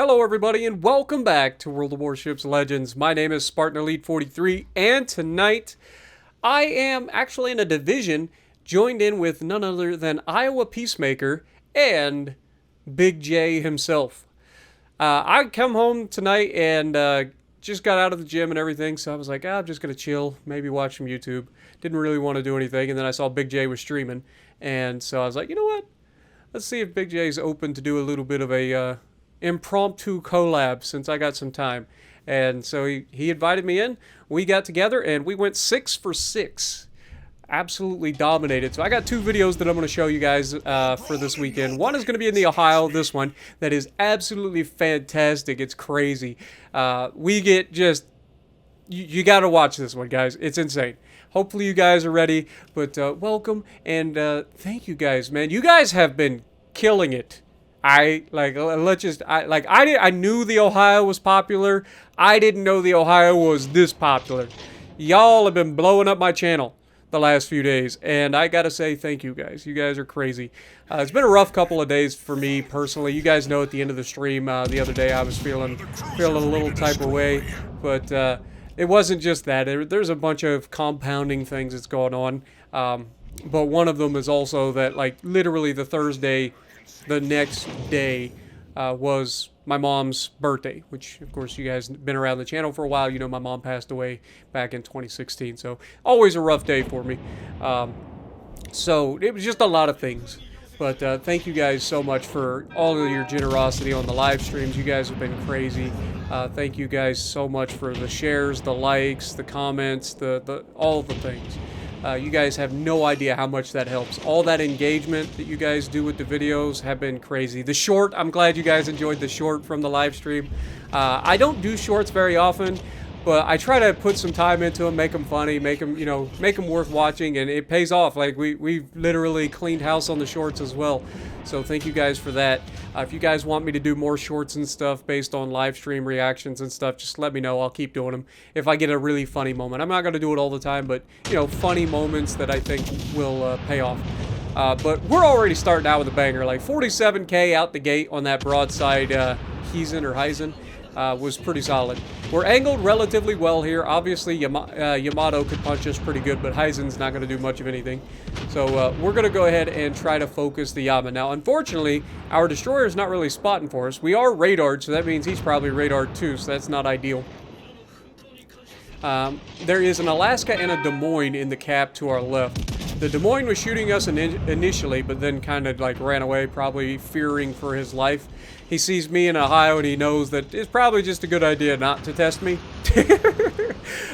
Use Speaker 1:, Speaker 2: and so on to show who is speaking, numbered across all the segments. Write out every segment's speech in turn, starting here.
Speaker 1: Hello everybody and welcome back to World of Warships Legends. My name is Spartan Elite 43 and tonight I am actually in a division joined in with none other than Iowa Peacemaker and Big J himself. I come home tonight and just got out of the gym and everything, so I was like, I'm just going to chill, maybe watch some YouTube. Didn't really want to do anything, and then I saw Big J was streaming, and so I was like, you know what? Let's see if Big J's open to do a little bit of a impromptu collab since I got some time. And so he invited me in. We got together and we went 6 for 6. Absolutely dominated. So I got two videos that I'm going to show you guys for this weekend. One is going to be in the Ohio, this one, that is absolutely fantastic. It's crazy. We get just... You got to watch this one, guys. It's insane. Hopefully you guys are ready, but welcome and thank you guys, man. You guys have been killing it. I knew the Ohio was popular. I didn't know the Ohio was this popular. Y'all have been blowing up my channel the last few days, and I gotta say thank you guys. You guys are crazy. It's been a rough couple of days for me personally. You guys know at the end of the stream the other day I was feeling a little type of way, but it wasn't just that. There's a bunch of compounding things that's going on, but one of them is also that, like, literally the next day was my mom's birthday, which, of course, you guys have been around the channel for a while. You know my mom passed away back in 2016, so always a rough day for me. So it was just a lot of things. But thank you guys so much for all of your generosity on the live streams. You guys have been crazy. Thank you guys so much for the shares, the likes, the comments, all the things. You guys have no idea how much that helps. All that engagement that you guys do with the videos have been crazy. The short, I'm glad you guys enjoyed the short from the live stream. I don't do shorts very often, but I try to put some time into them, make them funny, make them worth watching, and it pays off. Like, we've literally cleaned house on the shorts as well. So thank you guys for that. If you guys want me to do more shorts and stuff based on live stream reactions and stuff, just let me know. I'll keep doing them if I get a really funny moment. I'm not going to do it all the time, but, funny moments that I think will pay off. But we're already starting out with a banger. Like 47K out the gate on that broadside Heisen was pretty solid. We're angled relatively well here. Obviously, Yamato could punch us pretty good, but Heisen's not going to do much of anything. So we're going to go ahead and try to focus the Yama. Now, unfortunately, our destroyer is not really spotting for us. We are radared, so that means he's probably radared too, so that's not ideal. There is an Alaska and a Des Moines in the cap to our left. The Des Moines was shooting us initially, but then kind of like ran away, probably fearing for his life. He sees me in Ohio and he knows that it's probably just a good idea not to test me.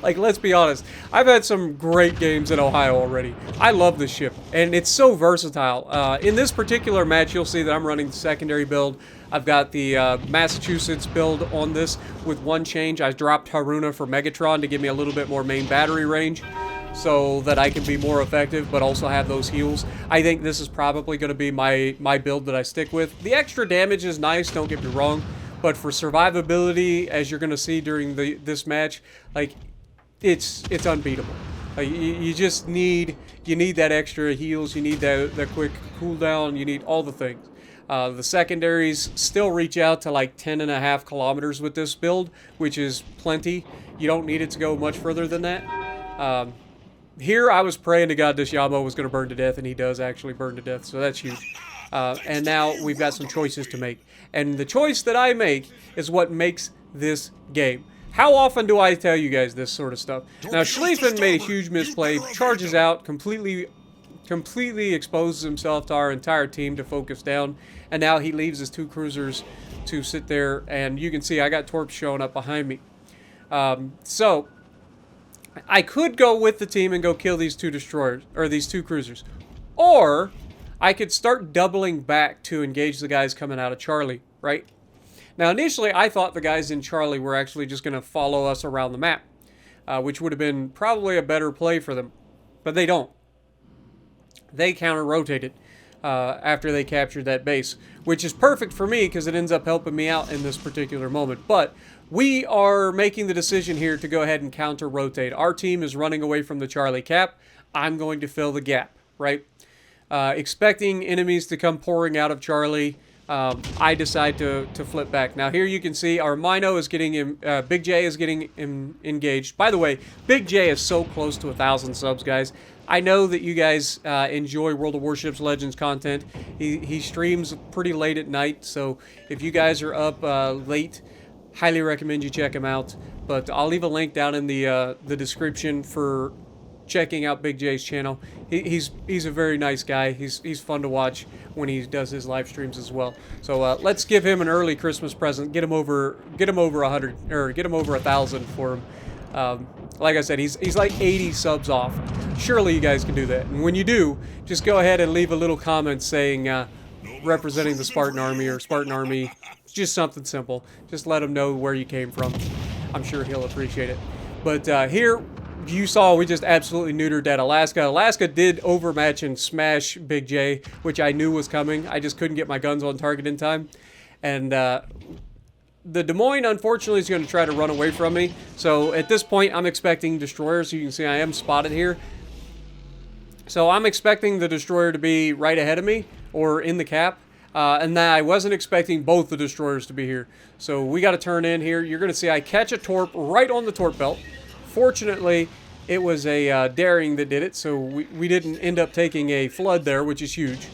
Speaker 1: Like, let's be honest. I've had some great games in Ohio already. I love this ship, and it's so versatile. In this particular match, you'll see that I'm running the secondary build. I've got the Massachusetts build on this with one change. I dropped Haruna for Megatron to give me a little bit more main battery range, so that I can be more effective, but also have those heals. I think this is probably going to be my build that I stick with. The extra damage is nice, don't get me wrong, but for survivability, as you're going to see during this match, like, it's unbeatable. Like, you just need that extra heals, you need that quick cooldown, you need all the things. The secondaries still reach out to like 10.5 kilometers with this build, which is plenty. You don't need it to go much further than that. Here, I was praying to God this Yamo was going to burn to death, and he does actually burn to death, so that's huge. And now we've got some choices to make. And the choice that I make is what makes this game. How often do I tell you guys this sort of stuff? Now, Schlieffen made a huge misplay, charges out, completely exposes himself to our entire team to focus down, and now he leaves his two cruisers to sit there, and you can see I got Torps showing up behind me. So I could go with the team and go kill these two destroyers, or these two cruisers. Or I could start doubling back to engage the guys coming out of Charlie, right? Now, initially, I thought the guys in Charlie were actually just going to follow us around the map, which would have been probably a better play for them. But they don't. They counter-rotated after they captured that base, which is perfect for me because it ends up helping me out in this particular moment. But we are making the decision here to go ahead and counter-rotate. Our team is running away from the Charlie cap. I'm going to fill the gap, right? Expecting enemies to come pouring out of Charlie. I decide to flip back. Now here you can see our Mino is getting Big J is getting engaged. By the way, Big J is so close to 1,000 subs, guys. I know that you guys enjoy World of Warships Legends content. He streams pretty late at night, so if you guys are up late, highly recommend you check him out. But I'll leave a link down in the description for checking out Big J's channel. He's a very nice guy. He's fun to watch when he does his live streams as well. So let's give him an early Christmas present. Get him over 100 or get him over 1,000 for him. Like I said, he's like 80 subs off. Surely you guys can do that. And when you do, just go ahead and leave a little comment saying representing the Spartan Army or Spartan Army. Just something simple. Just let him know where you came from. I'm sure he'll appreciate it. But here, you saw we just absolutely neutered that Alaska. Alaska did overmatch and smash Big J, which I knew was coming. I just couldn't get my guns on target in time. And the Des Moines, unfortunately, is going to try to run away from me. So at this point, I'm expecting destroyers. You can see I am spotted here. So I'm expecting the destroyer to be right ahead of me or in the cap. And then I wasn't expecting both the destroyers to be here. So we got to turn in here. You're going to see I catch a torp right on the torp belt. Fortunately, it was a daring that did it, so we didn't end up taking a flood there, which is huge.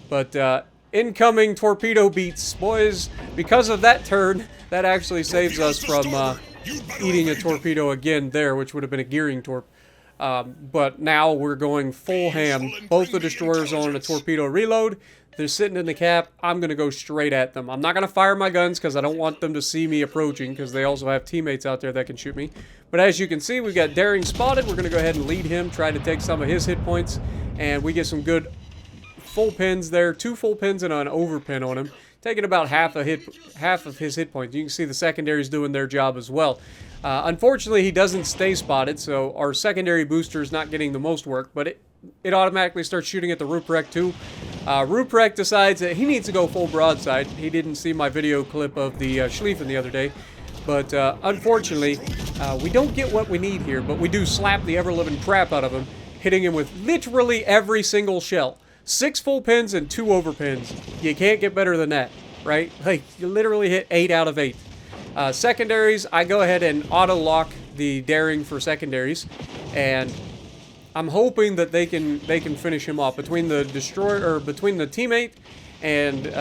Speaker 1: But incoming torpedo beats, boys. Because of that turn, that actually saves us from eating a torpedo again there, which would have been a gearing torp. But now we're going full ham. Both the destroyers on a torpedo reload. They're sitting in the cap. I'm going to go straight at them. I'm not going to fire my guns because I don't want them to see me approaching because they also have teammates out there that can shoot me. But as you can see, we've got Daring spotted. We're going to go ahead and lead him, try to take some of his hit points. And we get some good full pins there. 2 full pins and an overpin on him. Taking about half of his hit points. You can see the secondaries doing their job as well. Unfortunately, he doesn't stay spotted, so our secondary booster is not getting the most work, but it automatically starts shooting at the Ruprecht too. Ruprecht decides that he needs to go full broadside. He didn't see my video clip of the Schlieffen the other day, but unfortunately, we don't get what we need here, but we do slap the ever-living crap out of him, hitting him with literally every single shell. 6 full pins and 2 overpins. You can't get better than that, right? Like, you literally hit 8 out of 8. Secondaries, I go ahead and auto-lock the daring for secondaries, and I'm hoping that they can finish him off. Between the destroyer, or between the teammate and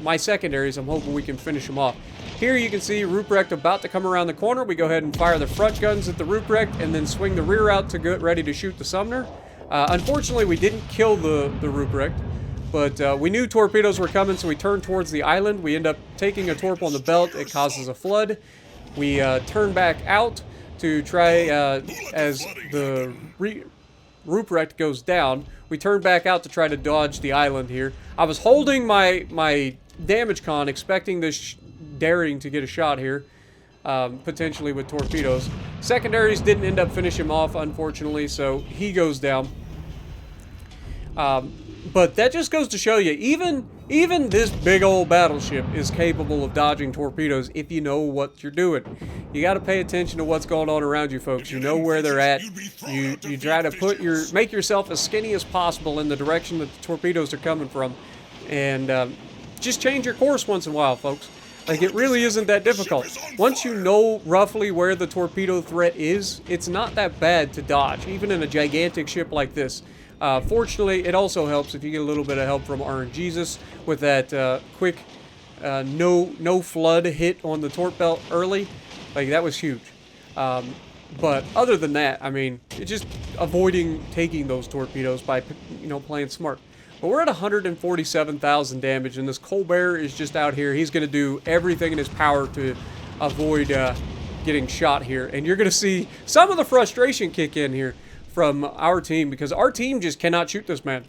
Speaker 1: my secondaries, I'm hoping we can finish him off. Here you can see Ruprecht about to come around the corner. We go ahead and fire the front guns at the Ruprecht and then swing the rear out to get ready to shoot the Sumner. Unfortunately, we didn't kill the Ruprecht, but we knew torpedoes were coming, so we turned towards the island. We end up taking a torp on the belt. It causes a flood. We turn back out to try, as the Ruprecht goes down, we turn back out to try to dodge the island here. I was holding my damage con, expecting this daring to get a shot here, potentially with torpedoes. Secondaries didn't end up finishing him off, unfortunately, so he goes down. But that just goes to show you, even this big old battleship is capable of dodging torpedoes if you know what you're doing. You got to pay attention to what's going on around you, folks. You know where they're at. You try to make yourself as skinny as possible in the direction that the torpedoes are coming from, and just change your course once in a while, folks. Like, it really isn't that difficult. Once you know roughly where the torpedo threat is, it's not that bad to dodge, even in a gigantic ship like this. Fortunately, it also helps if you get a little bit of help from RNGesus with that quick no flood hit on the torp belt early. Like, that was huge. But other than that, I mean, it's just avoiding taking those torpedoes by, playing smart. But we're at 147,000 damage, and this Colbert is just out here. He's going to do everything in his power to avoid getting shot here. And you're going to see some of the frustration kick in here from our team, because our team just cannot shoot this man.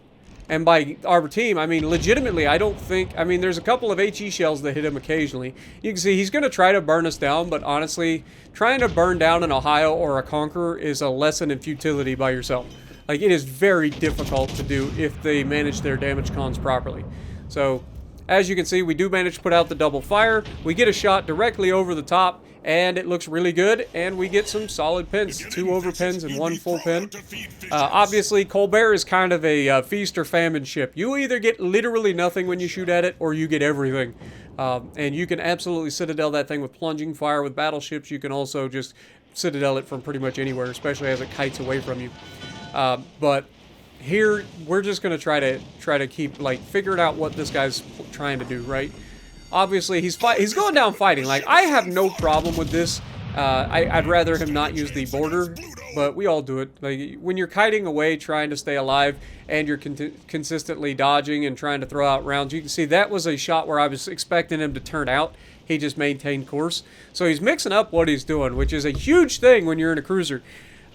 Speaker 1: And by our team, I mean legitimately, I don't think, I mean, there's a couple of HE shells that hit him occasionally. You can see he's going to try to burn us down, but honestly, trying to burn down an Ohio or a Conqueror is a lesson in futility by yourself. Like, it is very difficult to do if they manage their damage cons properly. So, as you can see, we do manage to put out the double fire. We get a shot directly over the top, and it looks really good, and we get some solid pins. 2 overpins and 1 full pin. Obviously, Colbert is kind of a feast or famine ship. You either get literally nothing when you shoot at it, or you get everything. And you can absolutely Citadel that thing with plunging fire with battleships. You can also just Citadel it from pretty much anywhere, especially as it kites away from you. But here, we're just going to try to keep, like, figuring out what this guy's trying to do, right? Obviously, he's going down fighting. Like, I have no problem with this. I'd rather him not use the border, but we all do it. Like, when you're kiting away, trying to stay alive, and you're consistently dodging and trying to throw out rounds, you can see that was a shot where I was expecting him to turn out. He just maintained course. So he's mixing up what he's doing, which is a huge thing when you're in a cruiser.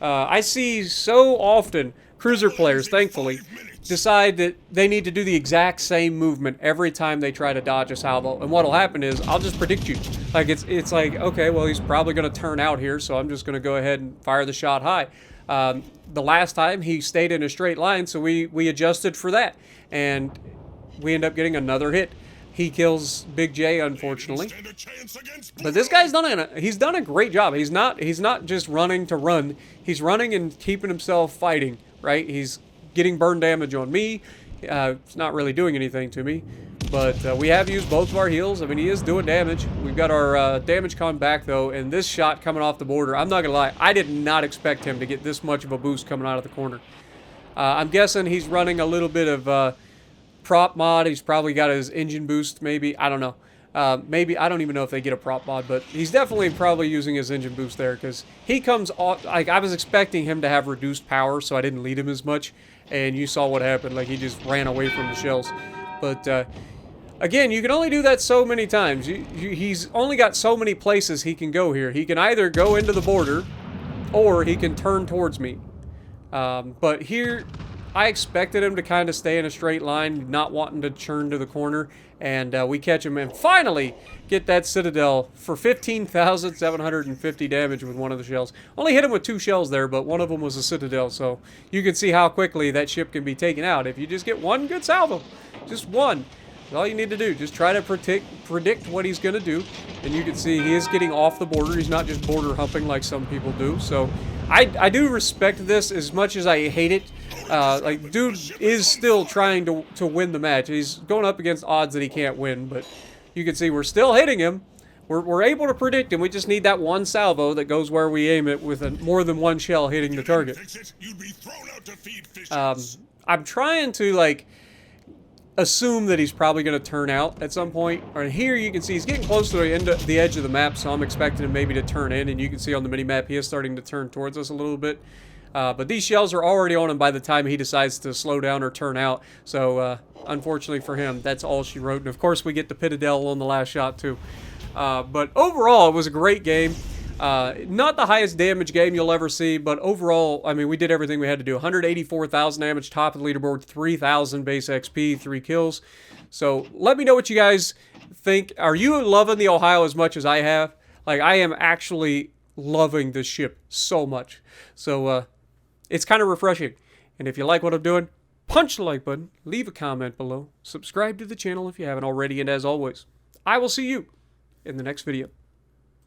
Speaker 1: I see so often cruiser players, thankfully, decide that they need to do the exact same movement every time they try to dodge a salvo. And what'll happen is, I'll just predict you. Like, it's like, okay, well, he's probably going to turn out here, so I'm just going to go ahead and fire the shot high. The last time, he stayed in a straight line, so we adjusted for that. And we end up getting another hit. He kills Big J, unfortunately. But this guy's done a great job. He's not just running to run. He's running and keeping himself fighting, right? He's getting burn damage on me. It's not really doing anything to me. But we have used both of our heals. I mean, he is doing damage. We've got our damage con back, though, and this shot coming off the border, I'm not going to lie, I did not expect him to get this much of a boost coming out of the corner. I'm guessing he's running a little bit of prop mod. He's probably got his engine boost, maybe. I don't know. Maybe, I don't even know if they get a prop mod, but he's definitely probably using his engine boost there, because he comes off, like, I was expecting him to have reduced power, so I didn't lead him as much, and you saw what happened. Like, he just ran away from the shells. But, again, you can only do that so many times. He's only got so many places he can go here. He can either go into the border, or he can turn towards me. But here, I expected him to kind of stay in a straight line, not wanting to churn to the corner, and we catch him and finally get that Citadel for 15,750 damage with one of the shells. Only hit him with 2 shells there, but one of them was a Citadel, so you can see how quickly that ship can be taken out if you just get one good salvo. Just one. That's all you need to do. Just try to predict what he's going to do, and you can see he is getting off the border. He's not just border humping like some people do, so I do respect this as much as I hate it. Like, dude is still trying to win the match. He's going up against odds that he can't win, but you can see we're still hitting him. We're able to predict him. We just need that one salvo that goes where we aim it with more than one shell hitting the target. I'm trying to, like, assume that he's probably going to turn out at some point. And here you can see he's getting close to the edge of the map, so I'm expecting him maybe to turn in. And you can see on the mini-map he is starting to turn towards us a little bit. But these shells are already on him by the time he decides to slow down or turn out. So, unfortunately for him, that's all she wrote. And, of course, we get the Pitadel on the last shot, too. But overall, it was a great game. Not the highest damage game you'll ever see, but overall, I mean, we did everything we had to do. 184,000 damage, top of the leaderboard, 3,000 base XP, 3 kills. So, let me know what you guys think. Are you loving the Ohio as much as I have? Like, I am actually loving this ship so much. So, it's kind of refreshing. And if you like what I'm doing, punch the like button, leave a comment below, subscribe to the channel if you haven't already, and as always, I will see you in the next video.